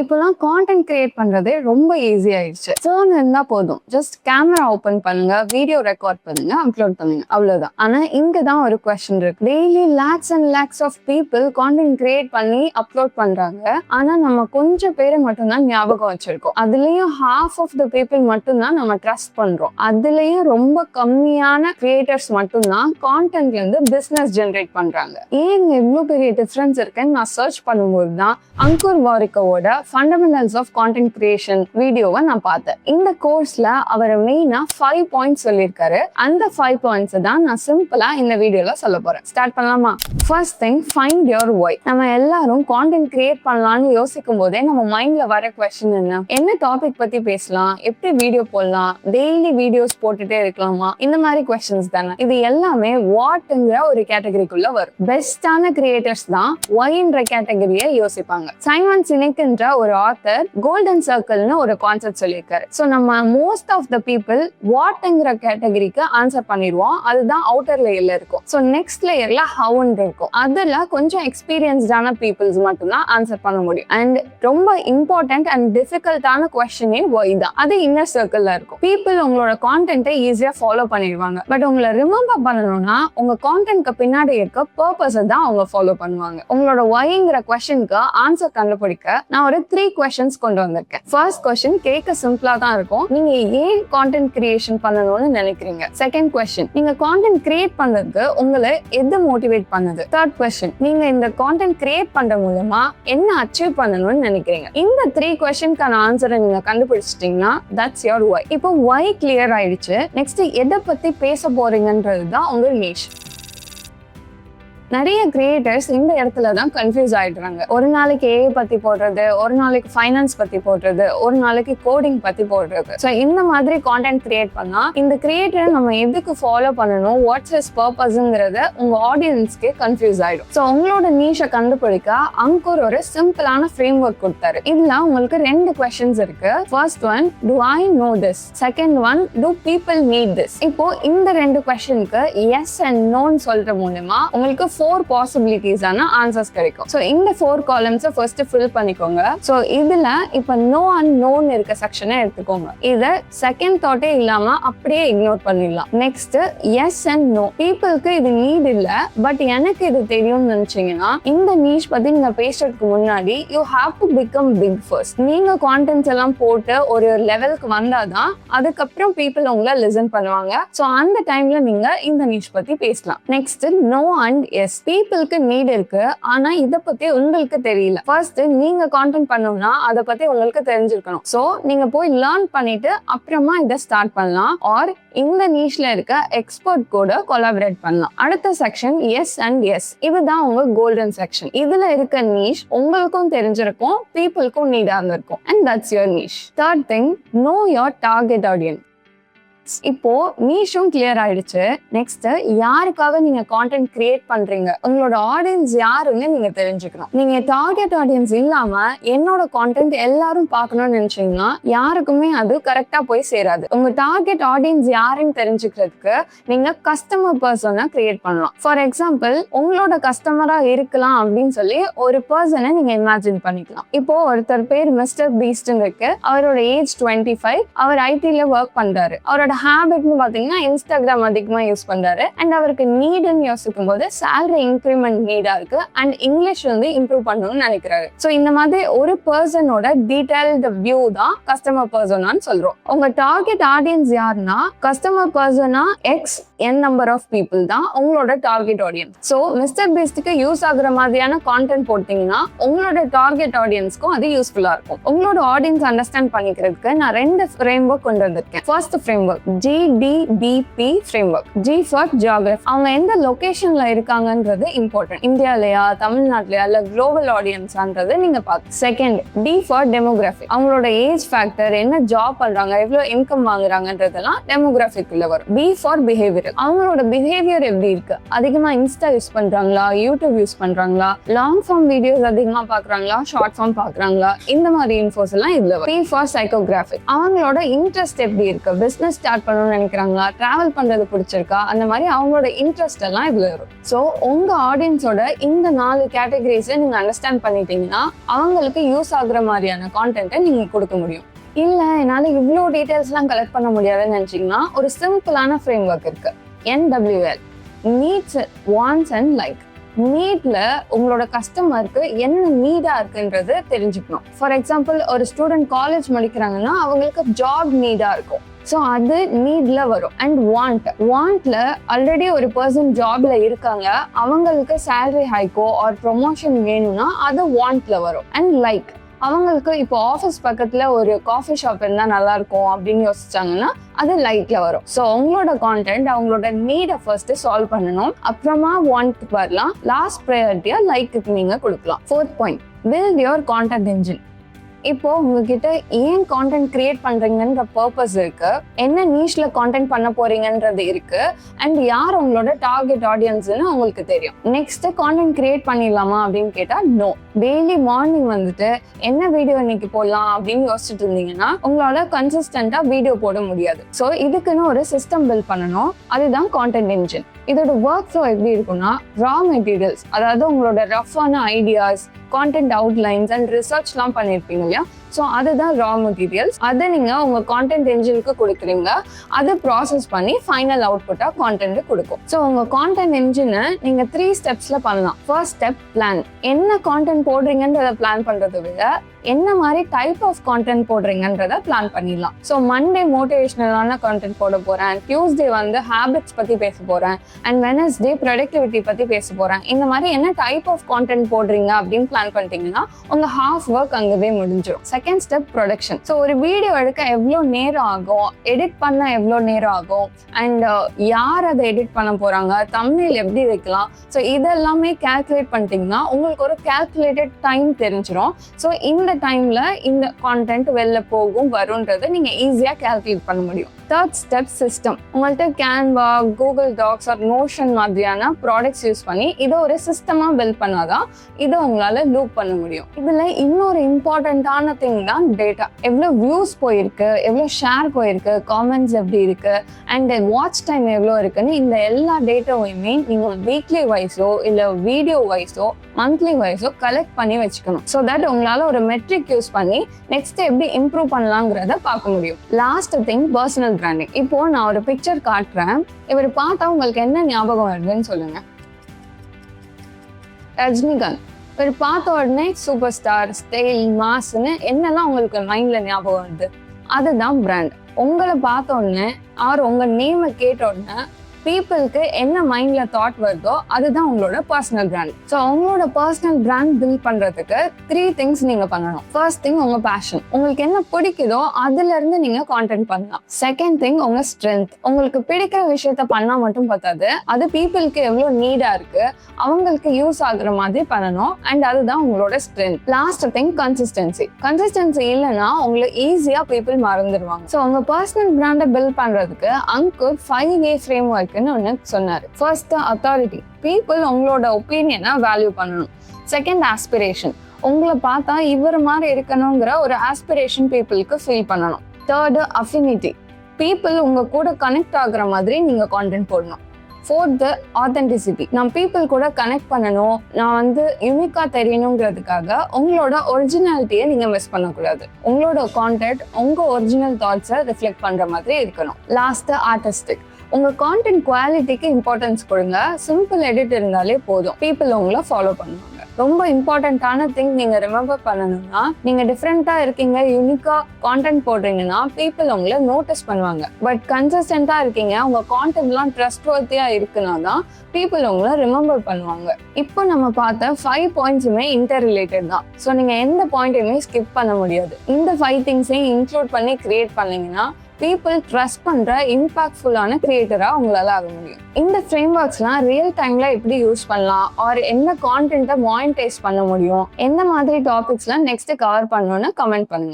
இப்போலாம் content create பண்றதே ரொம்ப ஈஸி ஆயிடுச்சு. ஃபோன் இருந்தா போதும், ஜஸ்ட் கேமரா ஓபன் பண்ணுங்க, வீடியோ ரெக்கார்ட் பண்ணுங்க, அப்லோட் பண்ணுங்க, அவ்வளவுதான். ஆனா இங்க தான் ஒரு கொஸ்டின் இருக்கு. Daily lakhs and lakhs of people content create பண்ணி அப்லோட் பண்றாங்க. ஆனா நம்ம கொஞ்சம் பேரை மட்டும்தான் ஞாபகம் வச்சிருக்கோம். அதுலயும் half ஆஃப் த பீப்புள் மட்டும்தான் நம்ம ட்ரஸ்ட் பண்றோம். அதுலயும் ரொம்ப கம்மியான கிரியேட்டர்ஸ் மட்டும்தான் கான்டென்ட்ல இருந்து பிசினஸ் ஜெனரேட் பண்றாங்க. ஏன் இவ்வளவு பெரிய டிஃபரன்ஸ் இருக்குன்னு நான் சர்ச் பண்ணும்போது தான் அங்கூர் வாரிக்கோவோட ஃபண்டமெண்டல்ஸ் ஆஃப் கான்டென்ட் கிரியேஷன் வீடியோவை நான் பார்த்தேன். இந்த கோர்ஸ்ல அவர் மெயினா 5 பாயிண்ட்ஸ் சொல்லியிருக்காரு. அந்த 5 பாயிண்ட்ஸ் தான் நான் சிம்பிளா இந்த வீடியோல சொல்ல போறேன். ஸ்டார்ட் பண்ணலாமா? First thing, find your why. நம்ம எல்லாரும் கான்டென்ட் கிரியேட் பண்ணலாம்னு யோசிக்கும் போதே நம்ம மைண்ட்ல வர கொஸ்டின் என்ன டாபிக் பத்தி பேசலாம், எப்படி வீடியோ போடலாம், டெய்லி வீடியோஸ் போட்டுட்டே இருக்கலாமா, இந்த மாதிரி கொஸ்டின்ஸ் தானே. இது எல்லாமே வாட்ங்கிற ஒரு கேட்டகரிக்குள்ள வரும். பெஸ்டான கிரியேட்டர்ஸ் தான் ஒய்ன்ற கேட்டகரியை யோசிப்பாங்க. சைமன் சினெக்ன்ற ஒரு ஆத்தர் கோல்டன் சர்க்கிள்னு ஒரு கான்செப்ட் சொல்லியிருக்காரு. ஸோ நம்ம மோஸ்ட் ஆஃப் த பீப்புள் வாட்ங்கிற கேட்டகரிக்கு ஆன்சர் பண்ணிடுவோம். அதுதான் அவுட்டர் லேயர்ல இருக்கும். ஸோ நெக்ஸ்ட் லேயர்ல ஹவுன்னு இருக்கும். அதுல கொஞ்சம் எக்ஸ்பீரியன்ஸ்டான பீப்புள்ஸ் மட்டும்தான் ஆன்சர் பண்ண முடியும். அண்ட் ரொம்ப இம்பார்ட்டன்ட் அண்ட் டிஃபிகல்ட்டான கொஸ்டினே ஒய் தான். அது இன்னர் சர்க்கிள்ல இருக்கும். பீப்புள் உங்களோட கான்டென்ட்டை ஈஸியா ஃபாலோ பண்ணிடுவாங்க. பட் உங்களை ரிமெம்பர் பண்ணணும்னா உங்க கான்டென்ட்க்கு பின்னாடி இருக்க பர்பஸை தான் அவங்க ஃபாலோ பண்ணுவாங்க. உங்களோட ஒய்ங்கிற கொஸ்டினுக்கு ஆன்சர் கண்டுபிடிக்க நான் ஒரு 3 questions கொண்டு வந்திருக்கேன். ஃபர்ஸ்ட் கொஸ்டின் கேட்க சிம்பிளா தான் இருக்கும். நீங்க ஏன் கான்டென்ட் கிரியேஷன் பண்ணணும்னு நினைக்கிறீங்க? செகண்ட் கொஸ்டின், நீங்க கான்டென்ட் கிரியேட் பண்றதுக்கு உங்களை எது மோட்டிவேட் பண்ணுது? தேர்ட் கொஸ்டின், நீங்க இந்த கான்டென்ட் கிரியேட் பண்ற மூலமா என்ன அச்சீவ் பண்ணணும்னு நினைக்கிறீங்க? இந்த 3 கொஸ்டின்கான ஆன்சரை நீங்க கண்டுபிடிச்சிட்டீங்கன்னா தட்ஸ் யுவர் ஒய். இப்போ ஒய் கிளியர் ஆயிடுச்சு. நெக்ஸ்ட் எதை பத்தி பேச போறீங்கன்றது தான் உங்க நிஷ். நிறைய கிரியேட்டர்ஸ் இந்த இடத்துல தான் கன்ஃபியூஸ் ஆயிடுறாங்க. ஒரு நாளைக்கு ஏஐ பத்தி போடுறது, ஒரு நாளைக்கு ஃபைனான்ஸ் பத்தி போடுறது, ஒரு நாளைக்கு கோடிங் பத்தி போடுறது. ஸோ இந்த மாதிரி கான்டென்ட் கிரியேட் பண்ணா இந்த கிரியேட்டரை நம்ம எதுக்கு ஃபாலோ பண்ணணும், வாட்ஸ் இஸ் பர்பஸ்ங்கிறத உங்க ஆடியன்ஸ்க்கே கன்ஃபியூஸ் ஆயிடும். ஸோ உங்களோட நீஷை கண்டுபிடிக்க அங்கூர் ஒரு சிம்பிளான ஃப்ரேம் ஒர்க் கொடுத்தாரு. இதுல உங்களுக்கு 2 கொஸ்டின்ஸ் இருக்கு. First one, to I know this? Second one, to people need this? இப்போ இந்த 2 கொஸ்டினுக்கு எஸ் அண்ட் நோன்னு சொல்ற மூலமா உங்களுக்கு 4 பாசிபிலிட்டிஸ் ஆன ஆன்சர்ஸ் கிடைக்கும். ஸோ இந்த 4 காலம்ஸை ஃபர்ஸ்ட் ஃபில் பண்ணிக்கோங்க. ஸோ இதுல இப்போ நோ அண்ட் நோன்னு இருக்க செக்ஷனை எடுத்துக்கோங்க. இதை செகண்ட் தாட்டே இல்லாம அப்படியே இக்னோர் பண்ணிடலாம். Next yes and no. பீப்புளுக்கு இது நீட் இல்ல, பட் எனக்கு இது தெரியும்னு நினைச்சீங்கன்னா இந்த நீஷ் பத்தி நீங்க பேசுறதுக்கு முன்னாடி you have to become big first. நீங்க கான்டென்ட்ஸ் எல்லாம் போட்டு ஒரு லெவலுக்கு வந்தாதான் அதுக்கப்புறம் பீப்புள் உங்களை லிசன் பண்ணுவாங்க. ஸோ அந்த டைம்ல நீங்க இந்த நீஷ் பத்தி பேசலாம். Next no and yes. பீப்புளுக்கு நீட் இருக்கு, ஆனா இதை பத்தி உங்களுக்கு தெரியல. ஃபர்ஸ்ட் நீங்க கான்டென்ட் பண்ணணும்னா அதை பத்தி உங்களுக்கு தெரிஞ்சிருக்கணும். சோ நீங்க போய் லேர்ன் பண்ணிட்டு அப்புறமா இதை ஸ்டார்ட் பண்ணலாம். ஆர் இந்த நீஷ்ல இருக்க எக்ஸ்பர்ட் கூட கொலாபரேட் பண்ணலாம். அடுத்த செக்ஷன் எஸ் அண்ட் எஸ். இதுதான் உங்க கோல்டன் செக்ஷன். இதுல இருக்க நீஷ் உங்களுக்கும் தெரிஞ்சிருக்கும், பீப்புளுக்கும் நீடா இருந்திருக்கும். And that's your niche. Third thing, no your target audience. இப்போ நீஷும் கிளியர் ஆயிடுச்சு. நெக்ஸ்ட், யாருக்காக நீங்க கான்டென்ட் கிரியேட் பண்றீங்க, உங்களோட ஆடியன்ஸ் யாருன்னு நீங்க தெரிஞ்சுக்கணும். நீங்க டார்கெட் ஆடியன்ஸ் இல்லாம என்னோட கான்டென்ட் எல்லாரும் பார்க்கணும்னு நினைச்சீங்கன்னா யாருக்குமே அது கரெக்டா போய் சேராது. உங்க டார்கெட் ஆடியன்ஸ் யாருன்னு தெரிஞ்சுக்கிறதுக்கு நீங்க கஸ்டமர் பர்சனை கிரியேட் பண்ணலாம். ஃபார் எக்ஸாம்பிள், உங்களோட கஸ்டமரா இருக்கலாம் அப்படின்னு சொல்லி ஒரு பர்சனை நீங்க இமேஜின் பண்ணிக்கலாம். இப்போ ஒருத்தர் பேர் மிஸ்டர் பீஸ்ட்னு இருக்கு. அவரோட ஏஜ் 25. அவர் ஐடில ஒர்க் பண்றாரு. அவரோட ஹேபிட்னு பாத்தீங்கன்னா இன்ஸ்டாகிராம் அதிகமா யூஸ் பண்றாரு. அண்ட் அவருக்கு நீடுன்னு யோசிக்கும் போது சேலரி இன்க்ரிமெண்ட் நீடா இருக்கு. அண்ட் இங்கிலீஷ் வந்து இம்ப்ரூவ் பண்ணணும்னு நினைக்கிறாரு. ஸோ இந்த மாதிரி ஒரு பர்சனோட டீடைல்டு வியூ தான் கஸ்டமர் பர்சனான்னு சொல்றோம். உங்க டார்கெட் ஆடியன்ஸ் யாருன்னா customer persona X n number of people தான் உங்களோட டார்கெட் ஆடியன்ஸ். ஸோ மிஸ்டர் பீஸ்டுக்கு யூஸ் ஆகுற மாதிரியான கான்டென்ட் போட்டீங்கன்னா உங்களோட டார்கெட் ஆடியன்ஸ்க்கும் அது யூஸ்ஃபுல்லா இருக்கும். உங்களோட ஆடியன்ஸ் அண்டர்ஸ்டாண்ட் பண்ணிக்கிறதுக்கு நான் 2 ஃப்ரேம் ஒர்க் கொண்டு வந்திருக்கேன். First frame work GDBP framework. G for geography. அவங்க எந்த லொகேஷன்ல இருக்காங்கன்றது இம்பார்ட்டன்ட். இந்தியாலயா, தமிழ்நாட்டுலயா, இல்ல குளோபல் ஆடியன்ஸ்ன்றது நீங்க பார்த்து. Second, D for demography. அவங்களோட ஏஜ் ஃபேக்டர், என்ன ஜாப் பண்றாங்க, எவ்வளவு இன்கம் வாங்குறாங்கன்றதெல்லாம் டெமோகிராஃபிக்குள்ள வரும். B for behavior. அவங்களோட பிஹேவியர் எப்படி இருக்கு, அதிகமா இன்ஸ்டா யூஸ் பண்றாங்களா, யூடியூப் யூஸ் பண்றாங்களா, லாங் ஃபார்ம் வீடியோஸ் அதிகமா பாக்குறாங்களா, ஷார்ட் ஃபார்ம் பாக்குறாங்களா, இந்த மாதிரி இன்ஃபோஸ் எல்லாம் இதுல வரும். P for psychographic. அவங்களோட இன்ட்ரெஸ்ட் எப்படி இருக்கு, பிசினஸ் ஸ்டார்ட் பண்ணணும்னு நினைக்கிறாங்களா, டிராவல் பண்றது பிடிச்சிருக்கா, அந்த மாதிரி அவங்களோட இன்ட்ரெஸ்ட் எல்லாம் இதுல வரும். ஸோ உங்க ஆடியன்ஸோட இந்த 4 கேட்டகரிஸை நீங்க அண்டர்ஸ்டாண்ட் பண்ணிட்டீங்கன்னா அவங்களுக்கு யூஸ் ஆகுற மாதிரியான கான்டென்ட்டை நீங்க கொடுக்க முடியும். இல்லை என்னால் இவ்வளோ டீட்டெயில்ஸ்லாம் கலெக்ட் பண்ண முடியாதுன்னு நினச்சிங்கன்னா ஒரு சிம்பிளான ஃப்ரேம் ஒர்க் இருக்கு. NWL, needs, wants and like. நீட்ல உங்களோட கஸ்டமருக்கு என்ன நீடா இருக்குன்றது தெரிஞ்சுக்கணும். ஃபார் எக்ஸாம்பிள், ஒரு ஸ்டூடெண்ட் காலேஜ் முடிக்கிறாங்கன்னா அவங்களுக்கு ஜாப் நீடா இருக்கும். ஸோ அது நீட்ல வரும். அண்ட் வாண்ட்ல ஆல்ரெடி ஒரு பர்சன் ஜாப்ல இருக்காங்க, அவங்களுக்கு சேலரி ஹைக்கோ ஆர் ப்ரொமோஷன் வேணும்னா அது வாண்ட்ல வரும். அண்ட் லைக், அவங்களுக்கு இப்போ ஆஃபீஸ் பக்கத்துல ஒரு காஃபி ஷாப் இருந்தா நல்லா இருக்கும் அப்படின்னு யோசிச்சாங்கன்னா அது லைக்ல வரும். ஸோ உங்களோட கான்டென்ட் அவங்களோட நீடை ஃபர்ஸ்ட் சால்வ் பண்ணணும், அப்புறமா வாண்ட் வரலாம், லாஸ்ட் ப்ரையாரிட்டியா லைக்கு நீங்க கொடுக்கலாம். 4th point, build your content engine. இப்போ உங்ககிட்ட ஏன் கான்டென்ட் கிரியேட் பண்றீங்கன்ற பர்பஸ் இருக்கு, என்ன நீஷ்ல கான்டென்ட் பண்ண போறீங்கன்றது இருக்கு, அண்ட் யார் உங்களோட டார்கெட் ஆடியன்ஸ்னு உங்களுக்கு தெரியும். நெக்ஸ்ட், கான்டென்ட் கிரியேட் பண்ணிடலாமா அப்படின்னு கேட்டா நோ. டெய்லி மார்னிங் வந்துட்டு என்ன வீடியோ இன்னைக்கு போடலாம் அப்படின்னு யோசிச்சுட்டு இருந்தீங்கன்னா உங்களால கன்சிஸ்டன்டா வீடியோ போட முடியாது. ஸோ இதுக்குன்னு ஒரு சிஸ்டம் பில்ட் பண்ணணும், அதுதான் கான்டென்ட் என்ஜின். இதோட ஒர்க் ஃப்ளோ எப்படி இருக்குன்னா, ரா மெட்டீரியல்ஸ், அதாவது உங்களோட ரஃப்பான ஐடியாஸ், கான்டென்ட் அவுட்லைன்ஸ் அண்ட் ரிசர்ச்லாம் பண்ணியிருப்பீங்க இல்லையா, ஸோ அதுதான் ரா மெட்டீரியல்ஸ். அதை நீங்கள் உங்கள் கான்டென்ட் என்ஜினுக்கு கொடுக்குறீங்க, அதை ப்ராசஸ் பண்ணி ஃபைனல் அவுட்புட்டாக கான்டென்ட் கொடுக்கும். ஸோ உங்கள் கான்டென்ட் என்ஜினை நீங்கள் 3 ஸ்டெப்ஸில் பண்ணலாம். First step, plan. என்ன கான்டென்ட் போடுறீங்கன்றதை பிளான் பண்ணுறதை விட என்ன மாதிரி டைப் ஆஃப் கான்டென்ட் போடுறீங்கன்றத பிளான் பண்ணிடலாம். ஸோ மண்டே மோட்டிவேஷனலான கான்டென்ட் போட போகிறேன், டியூஸ்டே ஹேபிட்ஸ் பற்றி பேச போகிறேன், அண்ட் வெனஸ்டே ப்ரொடக்டிவிட்டி பற்றி பேச போகிறேன். இந்த மாதிரி என்ன டைப் ஆஃப் கான்டென்ட் போடுறீங்க அப்படின்னு பிளான் பண்ணிட்டீங்கன்னா உங்கள் ஹாஃப் ஒர்க் அங்கவே முடிஞ்சிடும். Second step, production. ஸோ ஒரு வீடியோ எடுக்க எவ்வளோ நேரம் ஆகும், எடிட் பண்ண எவ்வளோ நேரம் ஆகும், அண்ட் யார் அதை எடிட் பண்ண போகிறாங்க, தம்ப்நெயில் எப்படி வைக்கலாம், ஸோ இதெல்லாமே கால்குலேட் பண்ணிட்டீங்கன்னா உங்களுக்கு ஒரு கால்குலேட்டட் டைம் தெரிஞ்சிடும். ஸோ இந்த டைம்ல இந்த கான்டென்ட் வெளில போகும் வரும்ன்றதை நீங்க ஈஸியா கால்குலேட் பண்ண முடியும். Third step, system. உங்கள்கிட்ட Canva, Google docs or Notion மாதிரியான ப்ராடக்ட்ஸ் யூஸ் பண்ணி இதை ஒரு சிஸ்டமா பில்ட் பண்ணாதான் இதை உங்களால லூப் பண்ண முடியும். இதுல இன்னொரு இம்பார்ட்டன்டான திங் தான் டேட்டா. எவ்வளோ வியூஸ் போயிருக்கு, எவ்வளோ ஷேர் போயிருக்கு, காமெண்ட்ஸ் எப்படி இருக்கு, அண்ட் வாட்ச் டைம் எவ்வளோ இருக்குன்னு இந்த எல்லா டேட்டாவையுமே நீங்க வீக்லி வைஸோ இல்லை வீடியோ வைஸோ மந்த்லி வைஸோ கலெக்ட் பண்ணி வச்சுக்கணும். ஸோ தட் உங்களால ஒரு மெட்ரிக் யூஸ் பண்ணி நெக்ஸ்ட் எப்படி இம்ப்ரூவ் பண்ணலாங்கிறத பார்க்க முடியும். Last thing, personal branding. இப்போ நான் ஒரு பிக்சர் காட்டுறேன், இவர் பார்த்தா உங்களுக்கு என்ன ஞாபகம் வருதுன்னு சொல்லுங்க. ரஜினிகாந்த். இவர் பார்த்த உடனே சூப்பர் ஸ்டார், ஸ்டைல், மாஸ்ன்னு என்னெல்லாம் உங்களுக்கு மைண்ட்ல ஞாபகம் வருது, அதுதான் பிராண்ட். உங்களை பார்த்த உடனே ஆர் உங்க நேமை கேட்ட உடனே பீப்புளுக்கு என்ன மைண்ட்ல தாட் வருதோ அதுதான் உங்களோட பர்சனல் பிராண்ட். ஸோ உங்களோட பர்சனல் பிராண்ட் பில்ட் பண்றதுக்கு 3 திங்ஸ் நீங்க பண்ணணும். ஃபர்ஸ்ட் திங், உங்க பேஷன். உங்களுக்கு என்ன பிடிக்குதோ அதுல இருந்து நீங்க கான்டென்ட் பண்ணலாம். செகண்ட் திங், உங்க ஸ்ட்ரென்த். உங்களுக்கு பிடிக்கிற விஷயத்த பண்ணா மட்டும் பார்த்தாது, அது பீப்புளுக்கு எவ்வளவு நீடா இருக்கு, அவங்களுக்கு யூஸ் ஆகுற மாதிரி பண்ணணும், அண்ட் அதுதான் உங்களோட strength. Last thing, consistency. Consistency இல்லைன்னா உங்களுக்கு ஈஸியா பீப்புள் மறந்துடுவாங்க. ஸோ உங்க பர்சனல் பிராண்டை பில்ட் பண்றதுக்கு அங்கூர் 5A ஃப்ரேம் ஒர்க் ஒன்னு சொன்னாரு. First, authority. பீப்புள் உங்களோட ஒப்பீனியனை வேல்யூ பண்ணணும். Second, aspiration. உங்களை பார்த்தா இவர் மாதிரி இருக்கணுங்கிற ஒரு ஆஸ்பிரேஷன் பீப்புளுக்கு ஃபீல் பண்ணணும். Third, affinity. பீப்புள் உங்க கூட கனெக்ட் ஆகுற மாதிரி நீங்க கான்டென்ட் போடணும். Fourth, authenticity. நான் பீப்புள் கூட கனெக்ட் பண்ணணும், நான் யூனிக்கா தெரியணுங்கிறதுக்காக உங்களோட ஒரிஜினாலிட்டியை நீங்க மிஸ் பண்ணக்கூடாது. உங்களோட கான்டென்ட் உங்க ஒரிஜினல் தாட்ஸை ரிஃப்ளெக்ட் பண்ற மாதிரி இருக்கணும். Last, artistic. உங்க கான்டென்ட் குவாலிட்டிக்கு இம்பார்ட்டன்ஸ் கொடுங்க. சிம்பிள் எடிட் இருந்தாலே போதும், பீப்புள் உங்களை ஃபாலோ பண்ணுவாங்க. ரொம்ப இம்பார்ட்டன்டான திங் நீங்க ரிமெம்பர் பண்ணணும்னா, நீங்க டிஃப்ரெண்டா இருக்கீங்க, யூனிக்கா கான்டென்ட் போடுறீங்கன்னா பீப்புள் உங்களை நோட்டீஸ் பண்ணுவாங்க. பட் கன்சிஸ்டன்டா இருக்கீங்க, உங்க கான்டென்ட்லாம் ட்ரஸ்ட்வர்த்தியா இருக்குன்னா தான் பீப்புள் உங்களை ரிமெம்பர் பண்ணுவாங்க. இப்போ நம்ம பார்த்த 5 பாயிண்ட்ஸுமே இன்டர் ரிலேட்டட் தான். ஸோ நீங்க எந்த பாயிண்ட்டையுமே ஸ்கிப் பண்ண முடியாது. இந்த 5 திங்ஸையும் இன்க்ளூட் பண்ணி கிரியேட் பண்ணீங்கன்னா பீப்புள் ட்ரஸ்ட் பண்ற இம்பாக்ட்ஃபுல்லான கிரியேட்டரா உங்களால ஆக முடியும். இந்த ஃப்ரேம் ஒர்க்ஸ்லாம் ரியல் டைம்ல எப்படி யூஸ் பண்ணலாம், ஆர் என்ன கான்டென்ட்டை மானிட்டைஸ் பண்ண முடியும், எந்த மாதிரி டாபிக்ஸ்லாம் நெக்ஸ்ட் கவர் பண்ணணும்னு கமெண்ட் பண்ணுங்க.